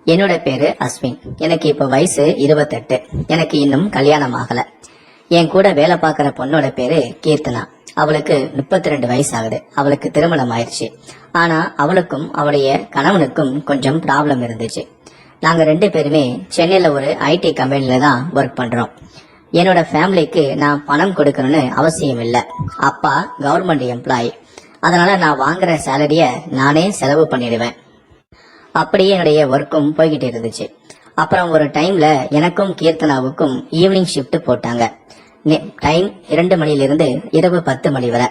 என்னோட பேரு அஸ்வின். எனக்கு இப்ப வயசு 28. எனக்கு இன்னும் கல்யாணம் ஆகல. என் கூட வேலை பார்க்கற பொண்ணோட பேரு கீர்த்தனா. அவளுக்கு 32 வயசு ஆகுது. அவளுக்கு திருமணம் ஆயிடுச்சு. ஆனா அவளுக்கும் அவளுடைய கணவனுக்கும் கொஞ்சம் ப்ராப்ளம் இருந்துச்சு. நாங்க 2 பேருமே சென்னையில ஒரு ஐடி கம்பெனில தான் ஒர்க் பண்றோம். என்னோட ஃபேமிலிக்கு நான் பணம் கொடுக்கணும்னு அவசியம் இல்ல. அப்பா கவர்மெண்ட் எம்ப்ளாயி. அதனால நான் வாங்குற சேலரிய நானே செலவு பண்ணிடுவேன். அப்படியே என்னுடைய ஒர்க்கும் போய்கிட்டு இருந்துச்சு. அப்புறம் ஒரு டைம்ல எனக்கும் கீர்த்தனாவுக்கும் ஈவினிங் ஷிஃப்ட் போட்டாங்க. டைம் 2 மணிலிருந்து இரவு 10 மணி வரை.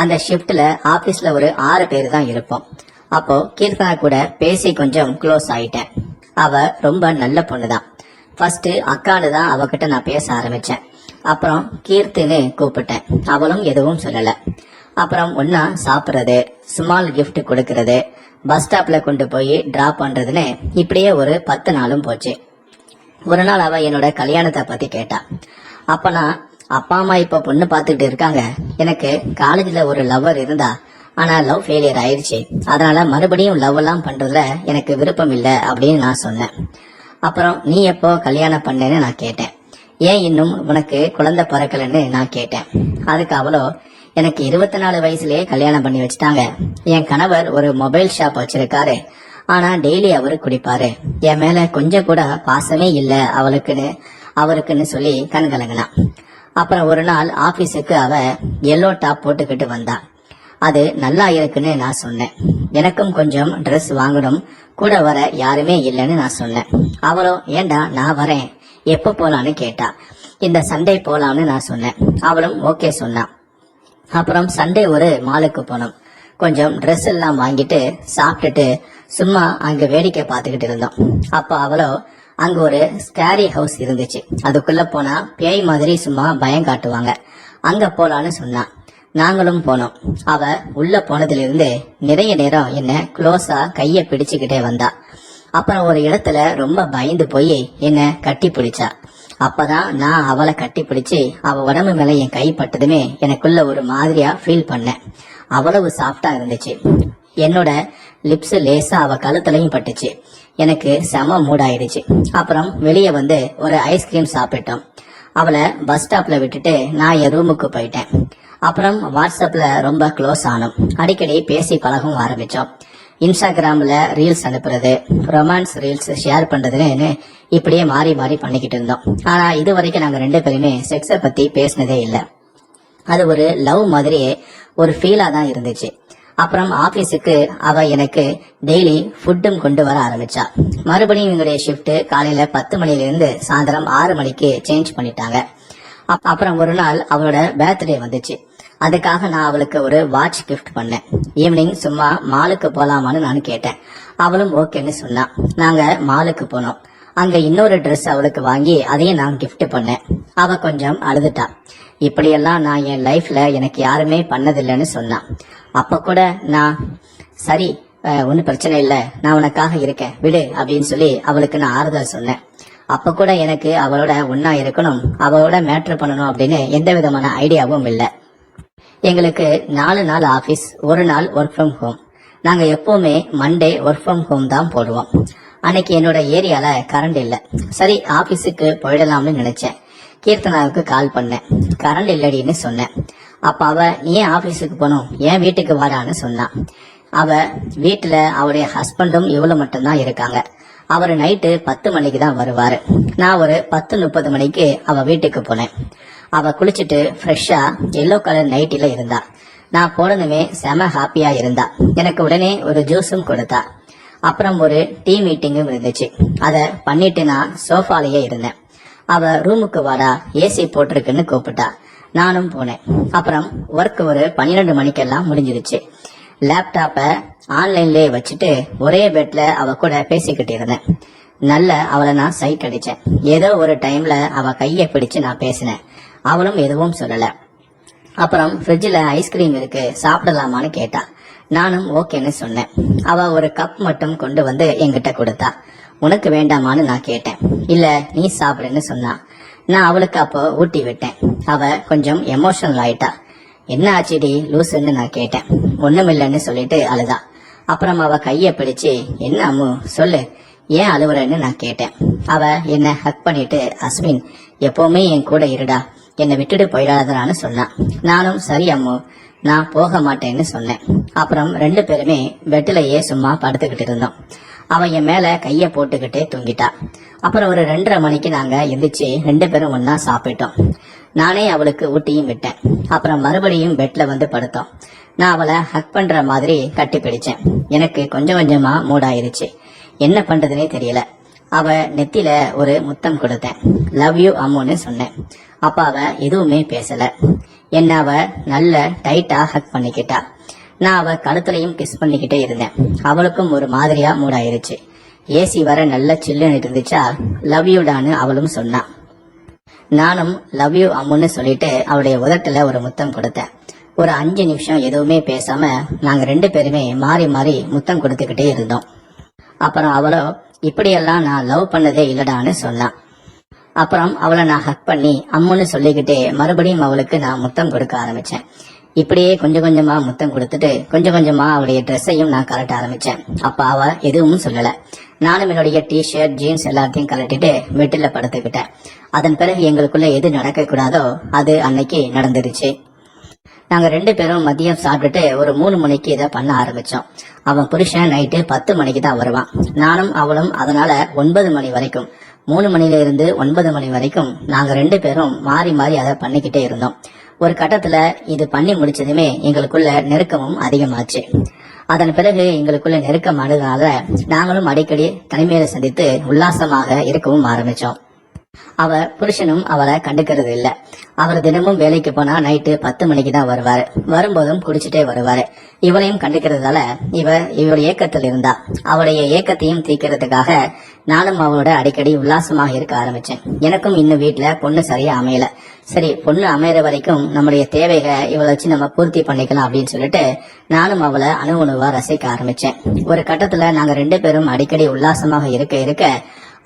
அந்த ஷிஃப்ட்ல ஆபீஸ்ல ஒரு 6 பேர் தான் இருப்போம். அப்போ கீர்த்தனா கூட பேசி கொஞ்சம் க்ளோஸ் ஆயிட்டேன். அவ ரொம்ப நல்ல பொண்ணுதான். ஃபர்ஸ்ட் அக்கான்னு தான் அவகிட்ட நான் பேச ஆரம்பிச்சேன். அப்புறம் கீர்த்தின்னு கூப்பிட்டேன். அவளும் எதுவும் சொல்லல. அப்புறம் ஒன்னா சாப்பிடுறது, ஸ்மால் கிஃப்ட் கொடுக்கறது, பஸ் ஸ்டாப்ல கொண்டு போய் டிராப் பண்றதுன்னு இப்படியே ஒரு 10 நாளும் போச்சு. ஒரு நாள் அவ என்னோட கல்யாணத்தை பத்தி கேட்டா. அப்ப நான், அப்பா அம்மா இப்ப பொண்ணு பாத்துக்கிட்டு இருக்காங்க. எனக்கு காலேஜ்ல ஒரு லவ்வர் இருந்தா, ஆனா லவ் ஃபெயிலியர் ஆயிடுச்சு. அதனால மறுபடியும் லவ் எல்லாம் பண்றதுல எனக்கு விருப்பம் இல்ல அப்படின்னு நான் சொன்னேன். அப்புறம் நீ எப்போ கல்யாணம் பண்ணேன்னு நான் கேட்டேன். ஏன் இன்னும் உனக்கு குழந்தை பிறக்கலன்னு நான் கேட்டேன். அதுக்கு அவளோ, எனக்கு 24 வயசுலயே கல்யாணம் பண்ணி வச்சுட்டாங்க. என் கணவர் ஒரு மொபைல் ஷாப் வச்சிருக்காரு. ஆனா டெய்லி அவரு குடிப்பாரு. என் மேல கொஞ்சம் கூட பாசமே இல்ல அவருக்குன்னு சொல்லி கண்கலங்கினா. அப்புறம் ஒரு நாள் ஆபீஸுக்கு அவ எல்லோ டாப் போட்டுக்கிட்டு வந்தா. அது நல்லா இருக்குன்னு நான் சொன்னேன். எனக்கும் கொஞ்சம் ட்ரெஸ் வாங்கணும், கூட வர யாருமே இல்லைன்னு நான் சொன்னேன். அவளோ, ஏண்டா நான் வரேன், எப்ப போலான்னு கேட்டா. இந்த சண்டே போலாம்னு நான் சொன்னேன். அவளும் ஓகே சொன்னா. அப்புறம் சண்டே ஒரு மாலுக்கு போனோம். கொஞ்சம் ட்ரெஸ் எல்லாம் வாங்கிட்டு சாப்பிட்டுட்டு சும்மா அங்க வேடிக்கை பார்த்துக்கிட்டு இருந்தோம். அப்ப அவளோ, அங்க ஒரு ஸ்கேரி ஹவுஸ் இருந்துச்சு. அதுக்குள்ள போனா பேய் மாதிரி சும்மா பயம் காட்டுவாங்க, அங்க போலான்னு சொன்னா. நாங்களும் போனோம். அவ உள்ள போனதுல இருந்து நிறைய நேரம் என்ன க்ளோஸா கைய பிடிச்சுக்கிட்டே வந்தா. அப்புறம் ஒரு இடத்துல ரொம்ப பயந்து போய் என்ன கட்டி பிடிச்சா. அப்பதான் நான் அவளை கட்டி பிடிச்சு அவ உடம்பு மேல என் கை பட்டதுமே எனக்குள்ள ஒரு மாதிரியா ஃபீல் பண்ணேன். அவ்வளவு சாஃப்டா இருந்துச்சு. என்னோட லிப்ஸ் லேசா அவ கழுத்துலயும் பட்டுச்சு. எனக்கு செம மூடாயிடுச்சு. அப்புறம் வெளியே வந்து ஒரு ஐஸ்கிரீம் சாப்பிட்டோம். அவளை பஸ் ஸ்டாப்ல விட்டுட்டு நான் என் ரூமுக்கு போயிட்டேன். அப்புறம் வாட்ஸ்அப்ல ரொம்ப க்ளோஸ் ஆனோம். அடிக்கடி பேசி பழகவும் ஆரம்பிச்சோம். இன்ஸ்டாகிராம்ல ரீல்ஸ் அனுப்புறது, ரொமான்ஸ் ரீல்ஸ் ஷேர் பண்றதுன்னு இப்படியே மாறி மாறி பண்ணிக்கிட்டு இருந்தோம். ஆனா இது வரைக்கும் நாங்க 2 பேருமே செக்ஸ பத்தி பேசினதே இல்லை. அது ஒரு லவ் மாதிரியே ஒரு ஃபீலா தான் இருந்துச்சு. அப்புறம் ஆபீஸுக்கு அவ எனக்கு டெய்லி ஃபுட்டும் கொண்டு வர ஆரம்பிச்சா. மறுபடியும் எங்களுடைய ஷிஃப்ட் காலையில 10 மணிலிருந்து சாயந்தரம் 6 மணிக்கு சேஞ்ச் பண்ணிட்டாங்க. அப்புறம் ஒரு நாள் அவளோட பர்த்டே வந்துச்சு. அதுக்காக நான் அவளுக்கு ஒரு வாட்ச் கிஃப்ட் பண்ணேன். ஈவினிங் சும்மா மாலுக்கு போலாமான்னு நான் கேட்டேன். அவளும் ஓகேன்னு சொன்னா. நாங்க மாலுக்கு போனோம். அங்க இன்னொரு ட்ரெஸ் அவளுக்கு வாங்கி அதையும் நான் கிஃப்ட் பண்ணேன். அவ கொஞ்சம் அழுதுட்டா. இப்படியெல்லாம் நான் என் லைஃப்ல எனக்கு யாருமே பண்ணதில்லைன்னு சொன்னான். அப்ப கூட நான், சரி ஒன்னும் பிரச்சனை இல்ல, நான் உனக்காக இருக்கேன் விடு அப்படின்னு சொல்லி அவளுக்கு நான் ஆறுதல் சொன்னேன். அப்ப கூட எனக்கு அவளோட ஒன்னா இருக்கணும், அவளோட மேட்ரு பண்ணணும் அப்படின்னு எந்த விதமான ஐடியாவும் இல்லை. எங்களுக்கு 4 நாள் ஆபீஸ், ஒரு நாள் ஒர்க் ஃப்ரம் ஹோம். நாங்க எப்பவுமே மண்டே ஒர்க் ஃப்ரம் ஹோம் தான் போடுவோம். அன்னைக்கு என்னோட ஏரியால கரண்ட் இல்ல. சரி ஆபீஸுக்கு போயிடலாம்னு நினைச்சேன். கீர்த்தனாவுக்கு கால் பண்ணேன். கரண்ட் இல்லடின்னு சொன்னேன். அப்ப அவ, நீ ஏன் ஆபீஸுக்கு போனோம், ஏன் வீட்டுக்கு வாடான்னு சொன்னா. அவ வீட்டுல அவளுடைய ஹஸ்பண்டும் இவ்வளவு மட்டும்தான் இருக்காங்க. அவரு நைட்டு 10 மணிக்கு தான் வருவாரு. நான் ஒரு 10:30 மணிக்கு அவ வீட்டுக்கு போனேன். அவ குளிச்சுட்டு ஃப்ரெஷ்ஷா எல்லோ கலர் நைட்டில இருந்தா. நான் போனதுமே செம ஹாப்பியா இருந்தா. எனக்கு உடனே ஒரு ஜூஸும் கொடுத்தா. அப்புறம் ஒரு டீ மீட்டிங்கும் இருந்துச்சு. அத பண்ணிட்டு நான் சோஃபாலேயே இருந்தேன். அவ ரூமுக்கு வாடா, ஏசி போட்டிருக்குன்னு கூப்பிட்டா. நானும் போனேன். அப்புறம் ஒர்க் ஒரு 12 மணிக்கெல்லாம் முடிஞ்சிருச்சு. லேப்டாப்ப ஆன்லைன்லயே வச்சுட்டு ஒரே பெட்ல அவ கூட பேசிக்கிட்டு இருந்தேன். நல்ல அவளை நான் சைட் அடிச்சேன். ஏதோ ஒரு டைம்ல அவ கைய பிடிச்சு நான் பேசினேன். அவளும் எதுவும் சொல்லல. அப்புறம் ஃப்ரிட்ஜ்ல ஐஸ்கிரீம் இருக்கு, சாப்பிடலாமான்னு கேட்டா. நானும் ஓகேன்னு சொன்னேன். அவ ஒரு கப் மட்டும் கொண்டு வந்து என்கிட்ட கொடுத்தா. உனக்கு வேண்டாமான்னு நான் கேட்டேன். இல்ல நீ சாப்பிடுன்னு சொன்னா. நான் அவளுக்கு அப்போ ஊட்டி விட்டேன். அவ கொஞ்சம் எமோஷனல் ஆயிட்டா. என்ன ஆச்சுடி லூசுன்னு நான் கேட்டேன். ஒண்ணுமில்லன்னு சொல்லிட்டு அழுதா. அப்புறம் அவ கைய பிடிச்சு, என்ன அம்மு சொல்லு, ஏன் அழுவுறன்னு நான் கேட்டேன். அவ என்ன ஹக் பண்ணிட்டு, அஸ்வின் எப்பவுமே என் கூட இருடா, என்னை விட்டுட்டு போயிடாதடான்னு சொன்னான். நானும் சரி அம்மு, நான் போக மாட்டேன்னு சொன்னேன். அப்புறம் 2 பேருமே பெட்டிலேயே சும்மா படுத்துக்கிட்டு இருந்தோம். அவன் என் மேல கைய போட்டுக்கிட்டே தூங்கிட்டா. அப்புறம் ஒரு 2:30 மணிக்கு நாங்க எந்திரிச்சு 2 பேரும் ஒன்னா சாப்பிட்டோம். நானே அவளுக்கு ஊட்டியும் விட்டேன். அப்புறம் மறுபடியும் பெட்ல வந்து படுத்தோம். நான் அவளை ஹக் பண்ற மாதிரி கட்டி பிடிச்சேன். எனக்கு கொஞ்சம் கொஞ்சமா மூடாயிருச்சு. என்ன பண்றதுனே தெரியல. அவ நெத்தில ஒரு முத்தம் கொடுத்தேன். லவ் யூ அம்முன்னு சொன்னேன். அப்ப அவ எதுவுமே பேசல. என்ன அவ நல்ல டைட்டா ஹக் பண்ணிக்கிட்டா. நான் அவ கழுத்துலையும் கிஸ் பண்ணிக்கிட்டே இருந்தேன். அவளுக்கும் ஒரு மாதிரியா மூடாயிருச்சு. ஏசி வர நல்ல சில்லுன்னு இருந்துச்சா. லவ் யூடான்னு அவளும் சொன்னா. நானும் லவ் யூ அம்முன்னு சொல்லிட்டு அவளுடைய உதட்டுல ஒரு முத்தம் கொடுத்தேன். ஒரு 5 நிமிஷம் எதுவுமே பேசாம நாங்க 2 பேருமே மாறி மாறி முத்தம் கொடுத்துக்கிட்டே இருந்தோம். அப்புறம் அவளோ இப்படியெல்லாம் நான் லவ் பண்ணதே இல்லடான்னு சொன்னான். அப்புறம் அவளை நான் ஹக் பண்ணி அம்முன்னு சொல்லிக்கிட்டே மறுபடியும் அவளுக்கு நான் முத்தம் கொடுக்க ஆரம்பிச்சேன். இப்படியே கொஞ்சம் கொஞ்சமா முத்தம் கொடுத்துட்டு கொஞ்சம் கொஞ்சமா அவளுடைய ட்ரெஸ்ஸையும் நான் கலட்ட ஆரம்பிச்சேன். அப்ப அவ எதுவும் சொல்லல. நானும் என்னுடைய டிஷர்ட் ஜீன்ஸ் எல்லாத்தையும் கலட்டிட்டு வெட்டில படுத்துக்கிட்டேன். அதன் பிறகு எங்களுக்குள்ள எது நடக்க கூடாதோ அது அன்னைக்கு நடந்துருச்சு. நாங்க 2 பேரும் மதியம் சாப்பிட்டுட்டு ஒரு 3 மணிக்கு இதை பண்ண ஆரம்பிச்சோம். அவன் புருஷன் நைட்டு 10 மணிக்கு தான் வருவான். நானும் அவளும் அதனால 9 மணி வரைக்கும் 3 மணில இருந்து 9 மணி வரைக்கும் நாங்க 2 பேரும் மாறி மாறி அதை பண்ணிக்கிட்டே இருந்தோம். ஒரு கட்டத்துல இது பண்ணி முடிச்சதுமே எங்களுக்குள்ள நெருக்கமும் அதிகமாச்சு. அதன் பிறகு எங்களுக்குள்ள நெருக்கமானதுனால நாங்களும் அடிக்கடி தனிமையில சந்தித்து உல்லாசமாக இருக்கவும் ஆரம்பிச்சோம். அவ புருஷனும் அவளை கண்டுக்கிறது இல்ல. அவர் தினமும் வேலைக்கு போனா நைட்டு 10 மணிக்கு தான் வருவாரு. வரும்போதும் குடிச்சிட்டே வருவாரு. இவளையும் கண்டுக்கிறதால இவள் ஏக்கத்தில் இருந்தா. அவளுடைய ஏக்கத்தையும் தீர்க்கிறதுக்காக நானும் அவளோட அடிக்கடி உல்லாசமாக இருக்க ஆரம்பிச்சேன். எனக்கும் இன்னும் வீட்டுல பொண்ணு சரியா அமையல. சரி, பொண்ணு அமையற வரைக்கும் நம்முடைய தேவைகளை இவளை வச்சு நம்ம பூர்த்தி பண்ணிக்கலாம் அப்படின்னு சொல்லிட்டு நானும் அவளை அணுவா ரசிக்க ஆரம்பிச்சேன். ஒரு கட்டத்துல நாங்க 2 பேரும் அடிக்கடி உல்லாசமாக இருக்க இருக்க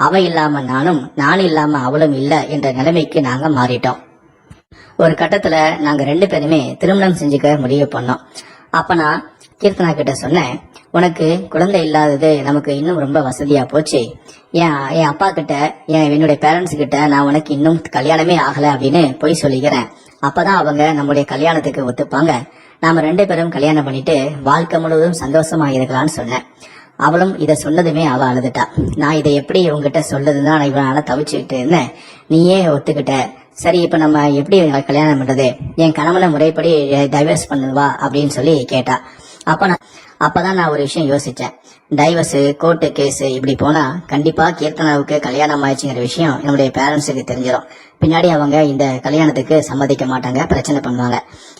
அவ இல்லாம நானும், நான் இல்லாம அவளும் இல்ல என்ற நிலைமைக்கு நாங்க மாறிட்டோம். ஒரு கட்டத்துல நாங்க 2 பேருமே திருமணம் செஞ்சுக்க முடிவு பண்ணோம். அப்ப நான் கீர்த்தனா கிட்ட சொன்னேன், உனக்கு குழந்தை இல்லாதது நமக்கு இன்னும் ரொம்ப வசதியா போச்சு. என் அப்பா கிட்ட என்னுடைய பேரண்ட்ஸ் கிட்ட நான் உனக்கு இன்னும் கல்யாணமே ஆகல அப்படின்னு போய் சொல்லிக்கிறேன். அப்பதான் அவங்க நம்முடைய கல்யாணத்துக்கு ஒத்துப்பாங்க. நாம 2 பேரும் கல்யாணம் பண்ணிட்டு வாழ்க்கை முழுவதும் சந்தோஷமா இருக்கலாம்னு சொன்னேன். அவளும் இதை சொன்னதுமே அவ அழுதுட்டா. நான் இதை எப்படி உங்ககிட்ட சொல்லதுதான் இவனால தவிச்சுக்கிட்டு இருந்தேன். நீயே ஒத்துக்கிட்ட. சரி, இப்ப நம்ம எப்படி கல்யாணம் பண்றது? என் கணவனை முறைப்படி டைவர்ஸ் பண்ணுவா அப்படின்னு சொல்லி கேட்டா. அப்பதான் நான் ஒரு விஷயம் யோசிச்சேன். டைவர்ஸ், கோர்ட்டு கேஸ் இப்படி போனா கண்டிப்பா கீர்த்தனாவுக்கு கல்யாணம் ஆயிடுச்சுங்கிற விஷயம் நம்முடைய பேரண்ட்ஸுக்கு தெரிஞ்சிடும். பின்னாடி அவங்க இந்த கல்யாணத்துக்கு சம்மதிக்க மாட்டாங்க, பிரச்சனை பண்ணுவாங்க.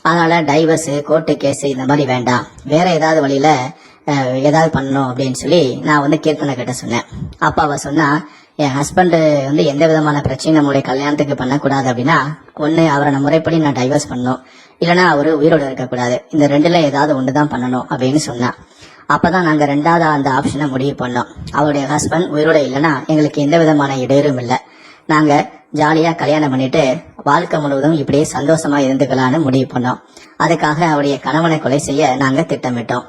அதனால டைவர்ஸ், கோர்ட்டு கேஸ் இந்த மாதிரி வேண்டாம், வேற ஏதாவது வழியில ஏதாவது பண்ணணும் அப்படின்னு சொல்லி நான் கீர்த்தனை கிட்ட சொன்னேன். அப்ப அவ சொன்னா, என் ஹஸ்பண்ட் எந்த விதமான பிரச்சனையும் நம்மளுடைய கல்யாணத்துக்கு பண்ணக்கூடாது அப்படின்னா, ஒண்ணு அவரை நான் முறைப்படி நான் டைவர்ஸ் பண்ணணும், இல்லைன்னா அவரு உயிரோடு இருக்கக்கூடாது, இந்த 2ல ஏதாவது ஒண்ணுதான் பண்ணணும் அப்படின்னு சொன்னா. அப்பதான் நாங்க 2வது அந்த ஆப்ஷனை முடிவு பண்ணோம். அவருடைய ஹஸ்பண்ட் உயிரோட இல்லைன்னா எங்களுக்கு எந்த விதமான இடையூறும் இல்லை. நாங்க ஜாலியா கல்யாணம் பண்ணிட்டு வாழ்க்கை முழுவதும் இப்படியே சந்தோஷமா இருந்துக்கலான்னு முடிவு பண்ணோம். அதுக்காக அவருடைய கணவனை கொலை செய்ய நாங்க திட்டமிட்டோம்.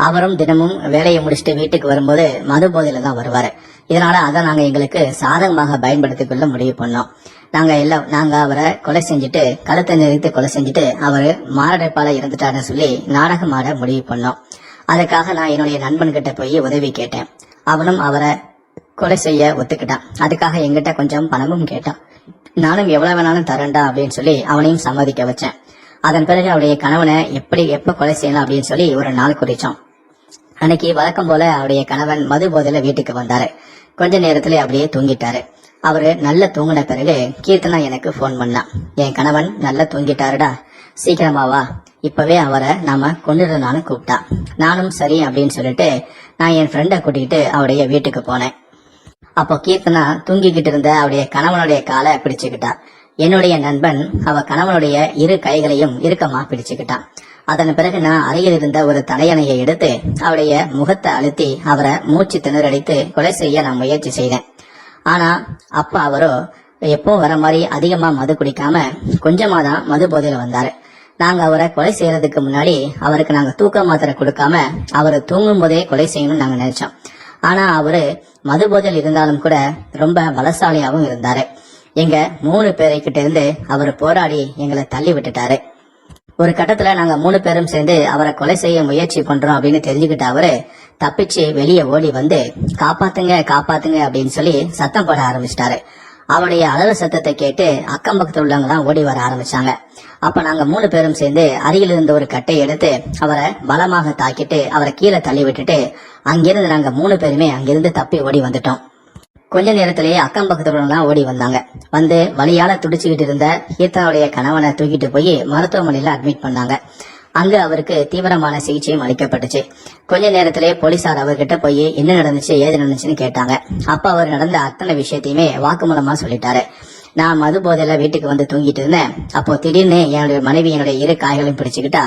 அவரும் தினமும் வேலையை முடிச்சுட்டு வீட்டுக்கு வரும்போது மது போதையில தான் வருவாரு. இதனால அதை நாங்க எங்களுக்கு சாதகமாக பயன்படுத்திக் கொள்ள முடிவு பண்ணோம். நாங்க அவரை கொலை செஞ்சுட்டு, கழுத்தை நெறித்து கொலை செஞ்சுட்டு அவரு மாரடைப்பால இருந்துட்டாருன்னு சொல்லி நாடகம் ஆட முடிவு பண்ணோம். அதுக்காக நான் என்னுடைய நண்பன் கிட்ட போய் உதவி கேட்டேன். அவனும் அவரை கொலை செய்ய ஒத்துக்கிட்டான். அதுக்காக எங்கிட்ட கொஞ்சம் பணமும் கேட்டான். நானும் எவ்வளவு வேணாலும் தரேன்டா அப்படின்னு சொல்லி அவனையும் சம்மதிக்க வச்சேன். அதன் பிறகு அவருடைய கணவனை எப்ப கொலை செய்யலாம் அப்படின்னு சொல்லி ஒரு நாள் குறிச்சோம். அன்னைக்கு வழக்கம் போல அவருடைய கணவன் மது போதையில வீட்டுக்கு வந்தாரு. கொஞ்ச நேரத்துல அப்படியே தூங்கிட்டாரு. அவரு நல்லா தூங்கின பிறகு கீர்த்தனா எனக்கு போன் பண்ணான். என் கணவன் நல்லா தூங்கிட்டாருடா, சீக்கிரமாவா, இப்பவே அவரை நாம கொண்டுடலான்னு கூப்பிட்டா. நானும் சரி அப்படின்னு சொல்லிட்டு நான் என் ஃப்ரெண்டை கூட்டிகிட்டு அவருடைய வீட்டுக்கு போனேன். அப்போ கீர்த்தனா தூங்கிக்கிட்டு இருந்த அவருடைய கணவனுடைய காலை பிடிச்சுக்கிட்டா. என்னுடைய நண்பன் அவ கணவனுடைய 2 கைகளையும் இறுக்கமா பிடிச்சுக்கிட்டான். அதன் பிறகு நான் அருகில் இருந்த ஒரு தலையணையை எடுத்து அவருடைய முகத்தை அழுத்தி அவரை மூச்சு திணறடித்து கொலை செய்ய நான் முயற்சி செய்தேன். ஆனா அப்ப அவரோ எப்பவும் வர மாதிரி அதிகமா மது குடிக்காம கொஞ்சமா தான் மது போதையில வந்தாரு. நாங்க அவரை கொலை செய்யறதுக்கு முன்னாடி அவருக்கு நாங்க தூக்க மாத்திரை கொடுக்காம அவரை தூங்கும் போதே கொலை செய்யணும்னு நாங்க நினைச்சோம். ஆனா அவரு மது போதையில் இருந்தாலும் கூட ரொம்ப பலசாலியாவும் இருந்தாரு. எங்க 3 பேரைக்கிட்ட இருந்து அவர் போராடி எங்களை தள்ளி விட்டுட்டாரு. ஒரு கட்டத்துல நாங்க 3 பேரும் சேர்ந்து அவரை கொலை செய்ய முயற்சி பண்றோம் அப்படின்னு தெரிஞ்சுக்கிட்ட அவரு தப்பிச்சு வெளியே ஓடி வந்து காப்பாத்துங்க காப்பாத்துங்க அப்படின்னு சொல்லி சத்தம் போட ஆரம்பிச்சிட்டாரு. அவருடைய அலற சத்தத்தை கேட்டு அக்கம் பக்கத்துல உள்ளவங்க தான் ஓடி வர ஆரம்பிச்சாங்க. அப்ப நாங்க 3 பேரும் சேர்ந்து அருகில் இருந்த ஒரு கட்டை எடுத்து அவரை பலமாக தாக்கிட்டு அவரை கீழே தள்ளி விட்டுட்டு அங்கிருந்து நாங்க 3 பேருமே அங்கிருந்து தப்பி ஓடி வந்துட்டோம். கொஞ்ச நேரத்திலேயே அக்கம் பக்கத்துல ஓடி வந்தாங்க. வந்து வலியால துடிச்சுக்கிட்டு இருந்த கீர்த்தனாவுடைய கணவனை தூக்கிட்டு போய் மருத்துவமனையில அட்மிட் பண்ணாங்க. அங்க அவருக்கு தீவிரமான சிகிச்சையும் அளிக்கப்பட்டுச்சு. கொஞ்ச நேரத்திலேயே போலீசார் அவர்கிட்ட போய் என்ன நடந்துச்சு ஏது நடந்துச்சுன்னு கேட்டாங்க. அப்ப அவர் நடந்த அத்தனை விஷயத்தையுமே வாக்குமூலமா சொல்லிட்டாரு. நான் மது போதையில வீட்டுக்கு வந்து தூங்கிட்டு இருந்தேன். அப்போ திடீர்னு என்னுடைய மனைவி என்னுடைய 2 கைகளையும் பிடிச்சுக்கிட்டா,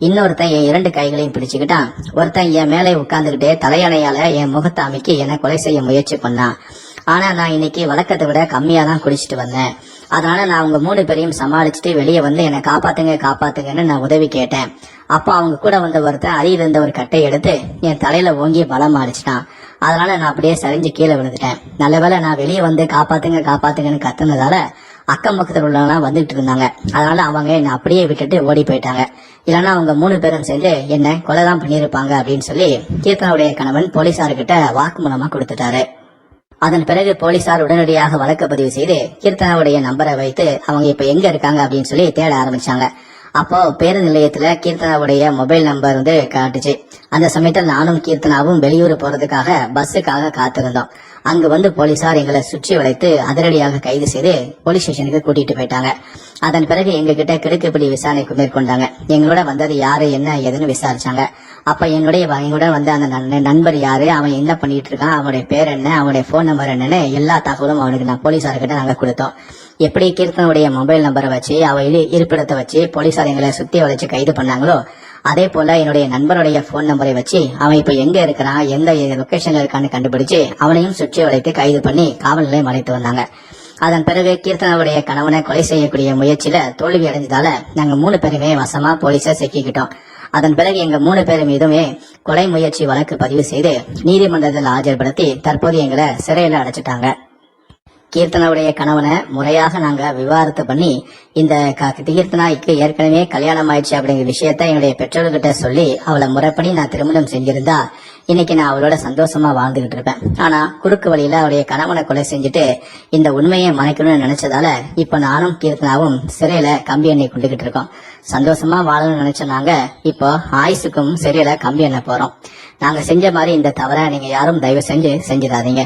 இன்னொருத்தன் என் 2 கைகளையும் பிடிச்சுக்கிட்டான். ஒருத்தன் என் மேலே உட்கார்ந்துகிட்டே தலையணையால என் முகத்தை அமைக்கி என்னை கொலை செய்ய முயற்சி பண்ணான். ஆனா நான் இன்னைக்கு வழக்கத்தை விட கம்மியா தான் குடிச்சிட்டு வந்தேன். அதனால நான் அவங்க 3 பேரையும் சமாளிச்சுட்டு வெளியே வந்து என்னை காப்பாத்துங்க காப்பாத்துங்கன்னு நான் உதவி கேட்டேன். அப்ப அவங்க கூட வந்த ஒருத்தன் அருகில் இருந்த ஒரு கட்டை எடுத்து என் தலையில ஓங்கி பலமா அடிச்சிட்டான். அதனால நான் அப்படியே சரிஞ்சு கீழே விழுந்துட்டேன். நல்லவேளை நான் வெளியே வந்து காப்பாத்துங்க காப்பாத்துங்கன்னு கத்துனதால அக்கம் பக்கத்துல உள்ளவங்களாம் வந்துட்டு இருந்தாங்க. அதனால அவங்க என்னை அப்படியே விட்டுட்டு ஓடி போயிட்டாங்க. இல்லைன்னா அவங்க 3 பேரும் சேர்ந்து என்ன கொலைதான் பண்ணியிருப்பாங்க அப்படின்னு சொல்லி கீர்த்தனாவுடைய கணவன் போலீசார்கிட்ட வாக்குமூலமா கொடுத்துட்டாரு. அதன் பிறகு போலீசார் உடனடியாக வழக்கு பதிவு செய்து கீர்த்தனாவுடைய நம்பரை வைத்து அவங்க இப்ப எங்க இருக்காங்க அப்படின்னு சொல்லி தேட ஆரம்பிச்சாங்க. அப்போ பேருந்து நிலையத்துல கீர்த்தனாவுடைய மொபைல் நம்பர் காட்டுச்சு. அந்த சமயத்தில் நானும் கீர்த்தனாவும் வெளியூர் போறதுக்காக பஸ்ஸுக்காக காத்திருந்தோம். அங்கு வந்து போலீசார் எங்களை சுற்றி வளைத்து அதிரடியாக கைது செய்து போலீஸ் ஸ்டேஷனுக்கு கூட்டிட்டு போயிட்டாங்க. அதன் பிறகு எங்க கிட்ட கிடுக்குப்பிடி விசாரணை மேற்கொண்டாங்க. எங்களோட வந்தது யாரு என்ன ஏதுன்னு விசாரிச்சாங்க. அப்ப எங்களோட வந்து அந்த நண்பர் யாரு, அவன் என்ன பண்ணிட்டு இருக்கான், அவனுடைய பேர் என்ன, அவனுடைய போன் நம்பர் என்னன்னு எல்லா தகவலும் அவனுக்கு நான் போலீசார்கிட்ட நாங்க கொடுத்தோம். எப்படி கீர்த்தனுடைய மொபைல் நம்பரை வச்சு அவ இருப்பிடத்தை வச்சு போலீசார் எங்களை சுத்தி வளைச்சு கைது பண்ணாங்களோ அதே போல என்னுடைய நண்பருடைய போன் நம்பரை வச்சு அவன் இப்ப எங்க இருக்கிறான் எந்த லொகேஷன்ல இருக்கான்னு கண்டுபிடிச்சு அவனையும் சுற்றி வளைத்து கைது பண்ணி காவல் நிலையம் அழைத்து வந்தாங்க. அதன் பிறகு கீர்த்தனாவுடைய கணவனை கொலை செய்யக்கூடிய முயற்சியில தோல்வி அடைஞ்சதால நாங்க 3 பேருமே வசமா போலீஸை சிக்கிக்கிட்டோம். அதன் பிறகு எங்க 3 பேர் மீதுமே கொலை முயற்சி வழக்கு பதிவு செய்து நீதிமன்றத்தில் ஆஜர்படுத்தி தற்போது எங்களை சிறையில அடைச்சிட்டாங்க. கீர்த்தனாவுடைய கணவனை முறையாக நாங்க விவாகரத்து பண்ணி இந்த கீர்த்தனாய்க்கு ஏற்கனவே கல்யாணம் ஆயிடுச்சு அப்படிங்கிற விஷயத்த என்னுடைய பெற்றோர்கிட்ட சொல்லி அவளை முறைப்படி நான் திருமணம் செஞ்சிருந்தா இன்னைக்கு நான் அவளோட சந்தோஷமா வாழ்ந்துகிட்டு இருப்பேன். ஆனா குறுக்கு வழியில அவருடைய கணவனை கொலை செஞ்சுட்டு இந்த உண்மையை மறைக்கணும்னு நினைச்சதால இப்ப நானும் கீர்த்தனாவும் சிறையில கம்பி எண்ணெய் கொண்டுகிட்டு இருக்கோம். சந்தோஷமா வாழணும்னு நினைச்ச நாங்க இப்போ ஆயுசுக்கும் சிறையில கம்பி எண்ணெய் போறோம். நாங்க செஞ்ச மாதிரி இந்த தவறை நீங்க யாரும் தயவு செஞ்சிடாதீங்க.